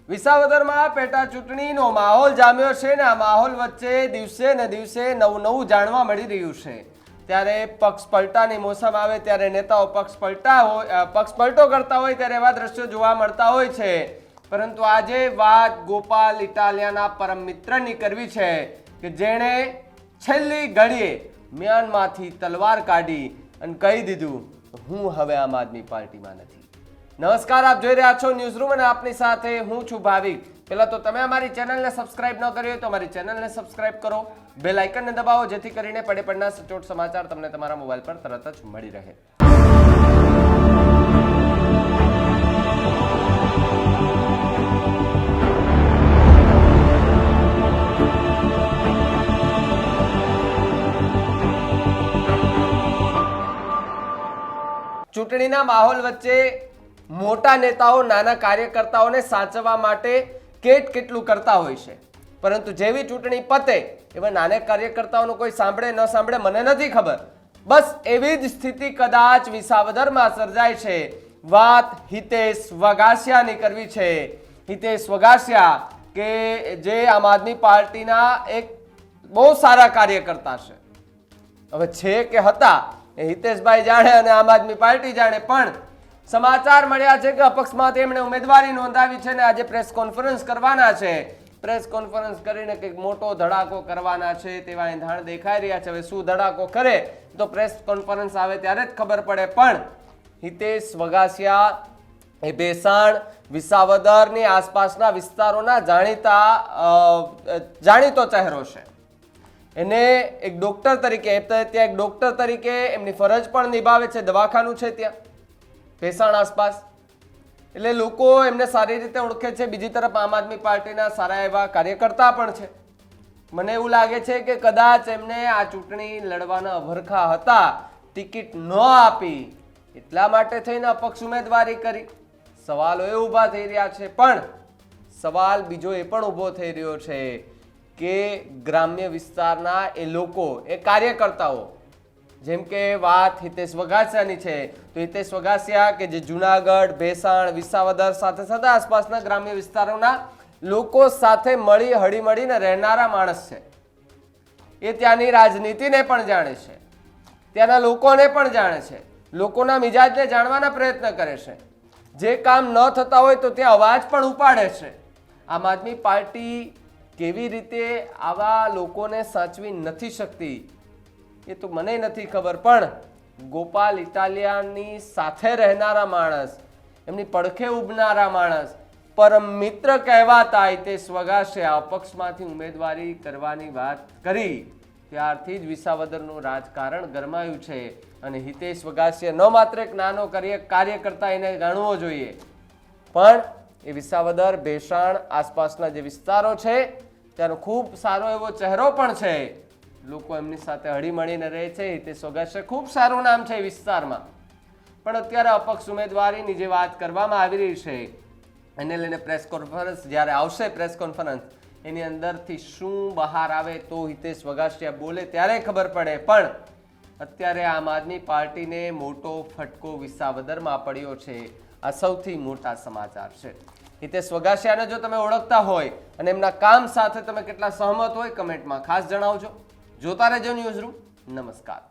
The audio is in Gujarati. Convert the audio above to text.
વિસાવદરમાં પેટા ચૂંટણીનો માહોલ જામ્યો છે ને આ માહોલ વચ્ચે દિવસે ને દિવસે નવું જાણવા મળી રહ્યું છે। ત્યારે પક્ષ પલટાની મોસમ આવે ત્યારે નેતાઓ પક્ષ પલટો કરતા હોય ત્યારે એવા દ્રશ્યો જોવા મળતા હોય છે। પરંતુ આજે વાત ગોપાલ ઇટાલિયાના પરમ મિત્રની કરવી છે કે જેણે છેલ્લી ઘડીએ મ્યાનમાંથી તલવાર કાઢી અને કહી દીધું હું હવે આમ આદમી પાર્ટીમાં નથી। નમસ્કાર, આપ જોઈ રહ્યા છો ન્યૂઝ રૂમ અને આપની સાથે હું છું ભાવિક। પહેલા તો તમે અમારી ચેનલને સબસ્ક્રાઇબ ન કરી હોય તો અમારી ચેનલને સબસ્ક્રાઇબ કરો, બેલ આઇકનને દબાવો જેથી કરીને પડે પડના સચોટ સમાચાર તમને તમારા મોબાઈલ પર તરત જ મળી રહે। ચૂંટણીના માહોલ વચ્ચે મોટા નેતાઓ નાના કાર્યકર્તાઓને સાચવવા માટે કેટલું કરતા હોય છે, પરંતુ જેવી ચૂંટણી પતે એવા નાના કાર્યકર્તાઓનું કોઈ સાંભળે ન સાંભળે મને નથી ખબર। બસ એવી જ સ્થિતિ કદાચ વિસાવદરમાં સર્જાય છે। વાત હિતેશ વગાસિયાની કરવી છે। હિતેશ વગાસિયા કે જે આમ આદમી પાર્ટીના એક બહુ સારા કાર્યકર્તા છે, હવે છે કે હતા એ હિતેશભાઈ જાણે અને આમ આદમી પાર્ટી જાણે, પણ સમાચાર મળ્યા છે કે અપક્ષમાં તેમણે ઉમેદવારી નોંધાવી છે ને આજે પ્રેસ કોન્ફરન્સ કરવાના છે। પ્રેસ કોન્ફરન્સ કરીને કંઈક મોટો ધડાકો કરવાના છે તેવા એંધાણ દેખાઈ રહ્યા છે। હવે શું ધડાકો કરે તો પ્રેસ કોન્ફરન્સ આવે ત્યારે જ ખબર પડે, પણ હિતેશ વગાસિયા એ ભેસાણ વિસાવદરની આસપાસના વિસ્તારોના જાણીતો ચહેરો છે। એને એક ડોક્ટર તરીકે ત્યાં એક ડોક્ટર તરીકે એમની ફરજ પણ નિભાવે છે, દવાખાનું છે ત્યાં ભેસાણ આસપાસ, એટલે લોકો એમને સારી રીતે ઓળખે છે। બીજી તરફ આમ આદમી પાર્ટીના સારા એવા કાર્યકર્તા પણ છે। મને એવું લાગે છે કે કદાચ એમને આ ચૂંટણી લડવાના અભરખા હતા, ટિકિટ ન આપી એટલા માટે થઈને અપક્ષ ઉમેદવારી કરી। સવાલો એ ઊભા થઈ રહ્યા છે, પણ સવાલ બીજો એ પણ ઊભો થઈ રહ્યો છે કે ગ્રામ્ય વિસ્તારના એ લોકો, એ કાર્યકર્તાઓ, જેમ કે વાત હિતેશ વગાસિયાની છે તો હિતેશ વગાસિયા કે જે જુનાગઢ, ભેસાણ, વિસાવદર સાથે સાથે આસપાસના ગ્રામ્ય વિસ્તારોના લોકો સાથે હળીમળીને રહેનારા માણસ છે। એ ત્યાંની રાજનીતિને પણ જાણે છે, ત્યાંના લોકોને પણ જાણે છે, લોકોના મિજાજને જાણવાના પ્રયત્ન કરે છે। જે કામ ન થતા હોય તો ત્યાં અવાજ પણ ઉપાડે છે। આમ આદમી પાર્ટી કેવી રીતે આવા લોકોને સાચવી નથી શકતી એ તો મને નથી ખબર, પણ ગોપાલ ઇટાલિયાની સાથે રહેનારા માણસ, એમની પડખે ઉભનારા માણસ, પરમ મિત્ર કહેવાતા હિતેશ વગાસિયા અપક્ષમાંથી ઉમેદવારી કરવાની વાત કરી ત્યારથી જ વિસાવદરનું રાજકારણ ગરમાયું છે। અને હિતેશ વગાસિયા ન માત્ર એક નાનો કાર્યકર્તા એને જાણવો જોઈએ, પણ એ વિસાવદર, ભેસાણ આસપાસના જે વિસ્તારો છે ત્યાંનો ખૂબ સારો એવો ચહેરો પણ છે। લોકો એમની સાથે હળીમળીને રહે છે। હિતેશ વગાસિયા ખૂબ સારું નામ છે વિસ્તારમાં, પણ અત્યારે અપક્ષ ઉમેદવારીની જે વાત કરવામાં આવી રહી છે એને લઈને પ્રેસ કોન્ફરન્સ જ્યારે આવશે, પ્રેસ કોન્ફરન્સ એની અંદરથી શું બહાર આવે તો હિતેશ વગાસિયા બોલે ત્યારે ખબર પડે। પણ અત્યારે આમ આદમી પાર્ટીને મોટો ફટકો વિસાવદરમાં પડ્યો છે। આ સૌથી મોટા સમાચાર છે। હિતેશ વગાસિયાને જો તમે ઓળખતા હોય અને એમના કામ સાથે તમે કેટલા સહમત હોય કમેન્ટમાં ખાસ જણાવજો। જોતા રહેજો ન્યૂઝ રૂમ। નમસ્કાર।